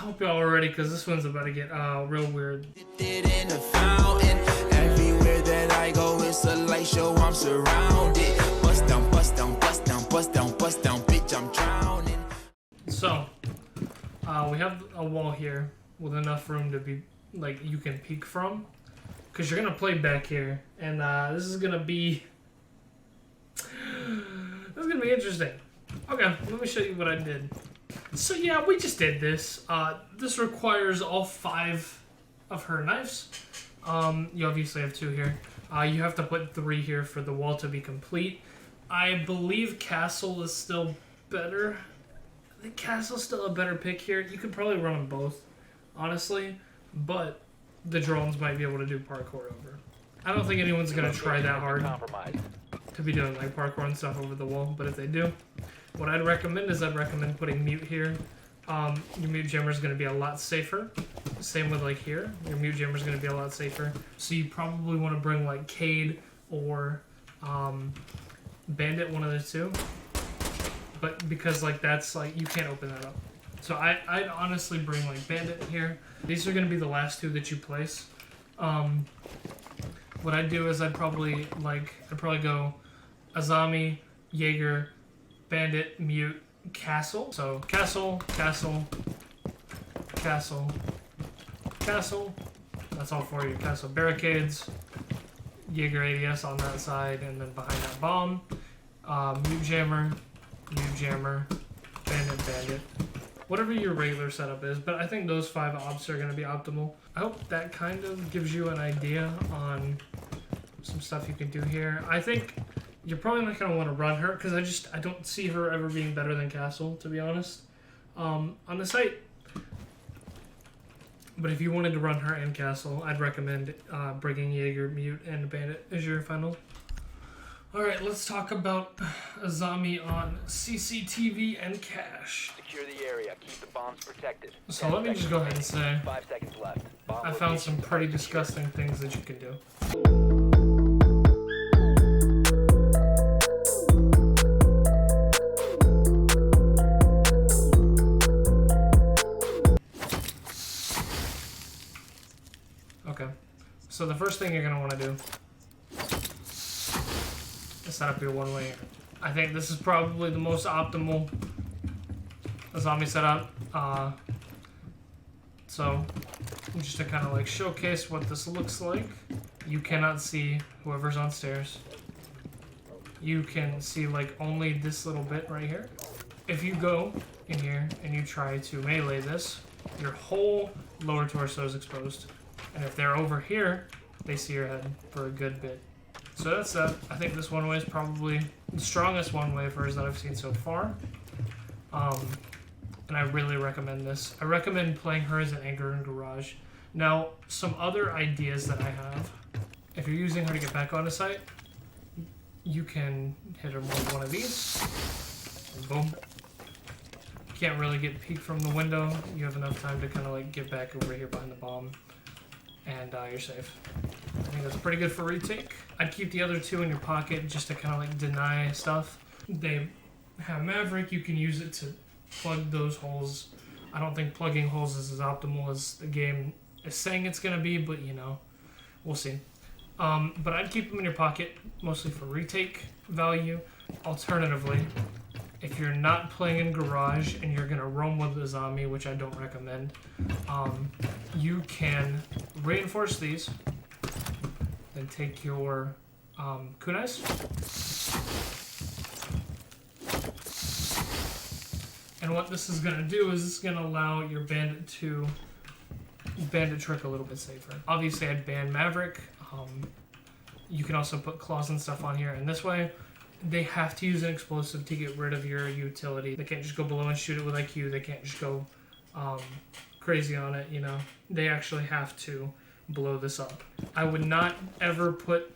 hope y'all are ready because this one's about to get real weird. In the fountain, everywhere that I go, it's a light show. I'm surrounded. Bust down, bust down, bust down, bust down, bust down, bitch, I'm drowning. So, we have a wall here with enough room to be like you can peek from, because you're gonna play back here, and this is gonna be interesting. Okay, let me show you what I did. So yeah, we just did this. This requires all 5 of her knives. You obviously have 2 here. You have to put 3 here for the wall to be complete. I believe castle is still better. I think castle's still a better pick here. You could probably run them both, honestly, but the drones might be able to do parkour over. I don't think anyone's gonna try that hard to be doing like parkour and stuff over the wall, but if they do, what I'd recommend is putting mute here. Your mute jammer is going to be a lot safer. Same with like here, your mute jammer is going to be a lot safer. So you probably want to bring like Cade or Bandit, one of the 2. But because like that's like you can't open that up. So I'd honestly bring like Bandit here. These are going to be the last 2 that you place. What I'd do is I'd probably go Azami, Jaeger, Bandit, Mute, Castle. So Castle, Castle, Castle, Castle. That's all 4 of your Castle barricades. Jaeger ADS on that side, and then behind that bomb. Mute Jammer, Bandit, Bandit. Whatever your regular setup is, but I think those 5 ops are going to be optimal. I hope that kind of gives you an idea on some stuff you can do here. I think you're probably not going to want to run her, because I don't see her ever being better than Castle, to be honest, on the site. But if you wanted to run her and Castle, I'd recommend bringing Jaeger, Mute, and Bandit as your final. Alright, let's talk about Azami on CCTV and Cash. Secure the area. Keep the bombs protected. So let me just go ahead and say, 5 seconds left. I found some pretty disgusting things that you can do. Okay, so the first thing you're going to want to do is set up your one-way. I think this is probably the most optimal Azami setup. So just to kind of like showcase what this looks like, you cannot see whoever's on stairs. You can see like only this little bit right here. If you go in here and you try to melee this, your whole lower torso is exposed. And if they're over here, they see your head for a good bit. So that's that. I think this one way is probably the strongest one way of hers that I've seen so far. And I really recommend this. I recommend playing her as an anchor in Garage. Now, some other ideas that I have, if you're using her to get back on a site, you can hit her with one of these. And boom. You can't really get peeked from the window. You have enough time to kind of like get back over here behind the bomb. And you're safe. I think that's pretty good for retake. I'd keep the other 2 in your pocket just to kind of like deny stuff. They have Maverick. You can use it to plug those holes. I don't think plugging holes is as optimal as the game is saying it's going to be, but you know, we'll see. But I'd keep them in your pocket, mostly for retake value. Alternatively, if you're not playing in Garage and you're going to roam with Azami, which I don't recommend, you can reinforce these, then take your kunais, and what this is going to do is it's going to allow your bandit to bandit trick a little bit safer. Obviously, I'd ban Maverick. You can also put claws and stuff on here, and this way, they have to use an explosive to get rid of your utility. They can't just go below and shoot it with IQ. They can't just go crazy on it, you know. They actually have to blow this up. I would not ever put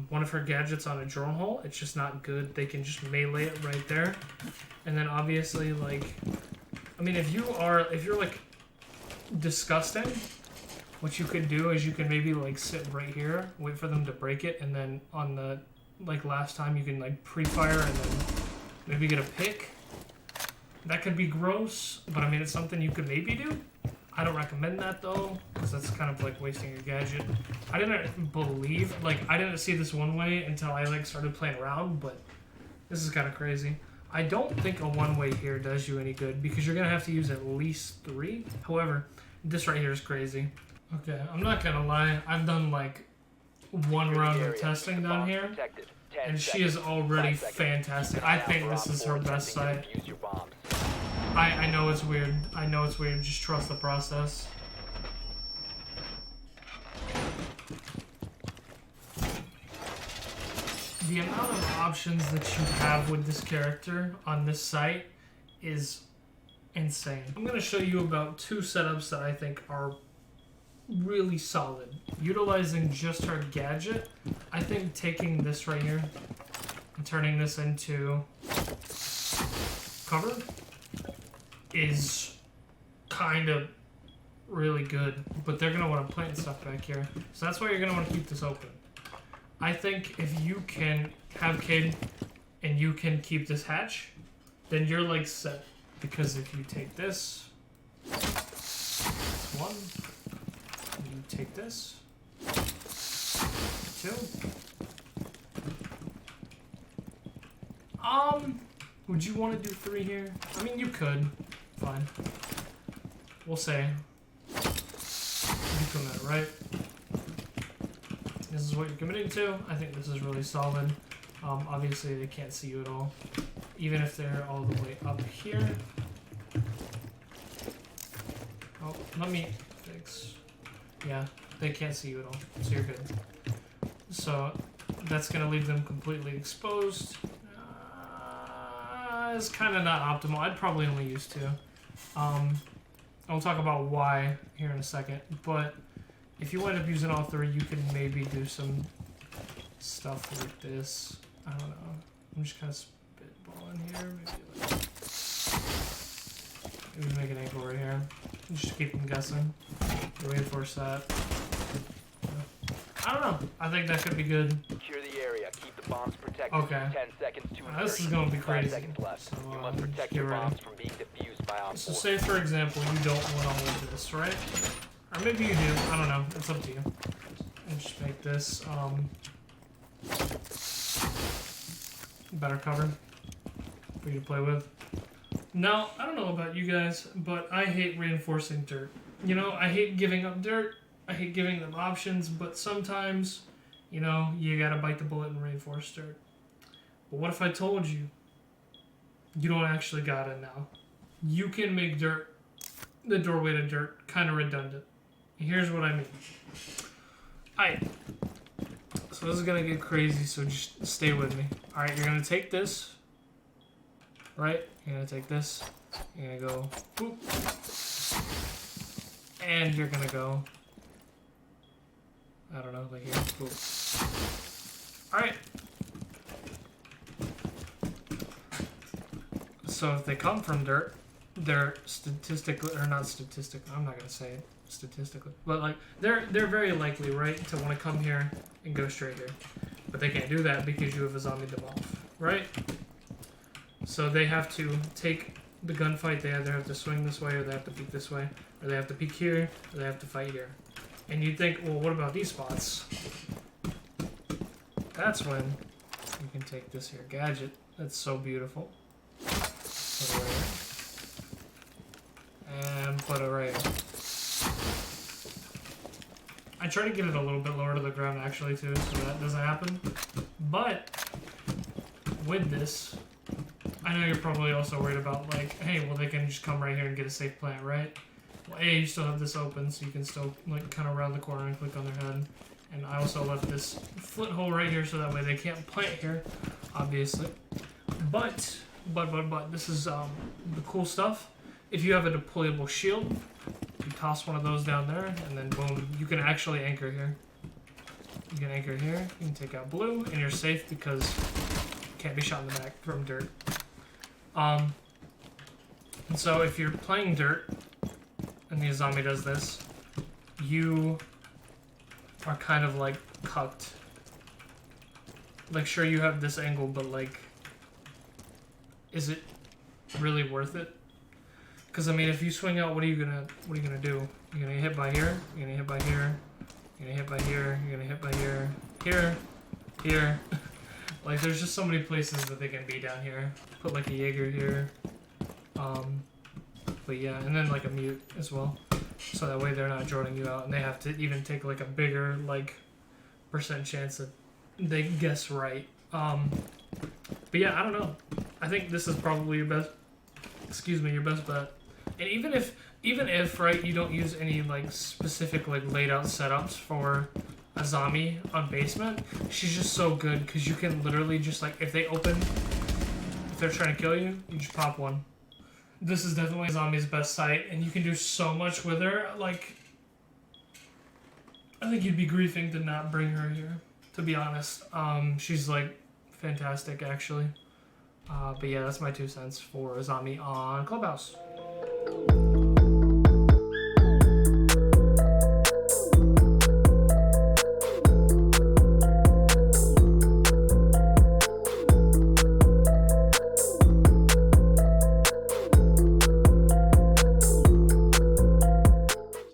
one of her gadgets on a drone hole. It's just not good. They can just melee it right there. And then obviously, like, I mean, if you're like disgusting, what you could do is you can maybe like sit right here, wait for them to break it, and then on the like last time you can like pre-fire and then maybe get a pick. That could be gross, but I mean, it's something you could maybe do. I don't recommend that though, because that's kind of like wasting your gadget. I didn't believe, like, I didn't see this one way until I like started playing around, but this is kind of crazy. I don't think a one-way here does you any good because you're gonna have to use at least 3. However, this right here is crazy. Okay, I'm not gonna lie, I've done like 1 round of testing down here, and she is already fantastic. I think this is her best site. I know it's weird. I know it's weird. Just trust the process. The amount of options that you have with this character on this site is insane. I'm going to show you about 2 setups that I think are really solid. Utilizing just her gadget, I think taking this right here and turning this into cover is kind of really good, but they're going to want to plant stuff back here. So that's why you're going to want to keep this open. I think if you can have Kid and you can keep this hatch, then you're like set. Because if you take this, 1, you take this, 2. Would you want to do 3 here? I mean, you could. Fine. We'll say you commit, right? This is what you're committing to. I think this is really solid. Obviously, they can't see you at all. Even if they're all the way up here. Oh, let me fix. Yeah, they can't see you at all. So you're good. So that's going to leave them completely exposed. It's kind of not optimal. I'd probably only use 2. I'll talk about why here in a second. But if you wind up using all 3, you can maybe do some stuff like this. I don't know. I'm just kind of spitballing here. Maybe make an angle right here. Just keep them guessing. Reinforce that. I don't know. I think that could be good. Secure the area. Keep the bombs protected. Okay. 10 seconds to insertion. This is going to be 5 crazy. seconds left. So, You must protect get your ready. bombs from being defused by on So say, for example, you don't want all of this, right? Or maybe you do. I don't know. It's up to you. And just make this better cover for you to play with. Now, I don't know about you guys, but I hate reinforcing dirt. You know, I hate giving up dirt. I hate giving them options, but sometimes, you know, you gotta bite the bullet and reinforce dirt. But what if I told you you don't actually got it now? You can make dirt, the doorway to dirt, kind of redundant. Here's what I mean. Alright. So this is gonna get crazy, so just stay with me. Alright, you're gonna take this. Right? You're gonna take this. You're gonna go boop. And you're gonna go, I don't know, like here. Boop. Alright. So if they come from dirt, they're statistically, or not statistically, I'm not gonna say it statistically, but like they're very likely, right, to want to come here and go straight here. But they can't do that because you have Azami them off, right? So they have to take the gunfight. They either have to swing this way, or they have to peek this way, or they have to peek here, or they have to fight here. And you think, well, what about these spots? That's when you can take this here gadget. That's so beautiful. Put it right here. And put it right here. I try to get it a little bit lower to the ground actually too, so that doesn't happen. But with this, I know you're probably also worried about like, hey, well they can just come right here and get a safe plant, right? Well, A, you still have this open, so you can still like kind of round the corner and click on their head. And I also left this foot hole right here so that way they can't plant here, obviously. But this is the cool stuff. If you have a deployable shield, you toss one of those down there, and then boom, you can actually anchor here. You can anchor here, you can take out blue, and you're safe because you can't be shot in the back from dirt. And so if you're playing dirt, and the Azami does this, you are kind of like cucked. Like, sure, you have this angle, but like, is it really worth it? Because I mean, if you swing out, what are you gonna do? You're gonna hit by here. You're gonna hit by here. You're gonna hit by here. You're gonna hit by here. Here. Here. Like, there's just so many places that they can be down here. Put like a Jaeger here. But yeah, and then like a mute as well. So that way they're not joining you out, and they have to even take like a bigger like percent chance that they guess right. But yeah, I don't know. I think this is probably your best. Excuse me, your best bet. And even if right, you don't use any like specific like laid out setups for Azami on basement, she's just so good because you can literally just like if they open, if they're trying to kill you, you just pop one. This is definitely Azami's best site, and you can do so much with her. Like, I think you'd be griefing to not bring her here, to be honest. She's like fantastic actually. But yeah, that's my 2 cents for Azami on Clubhouse.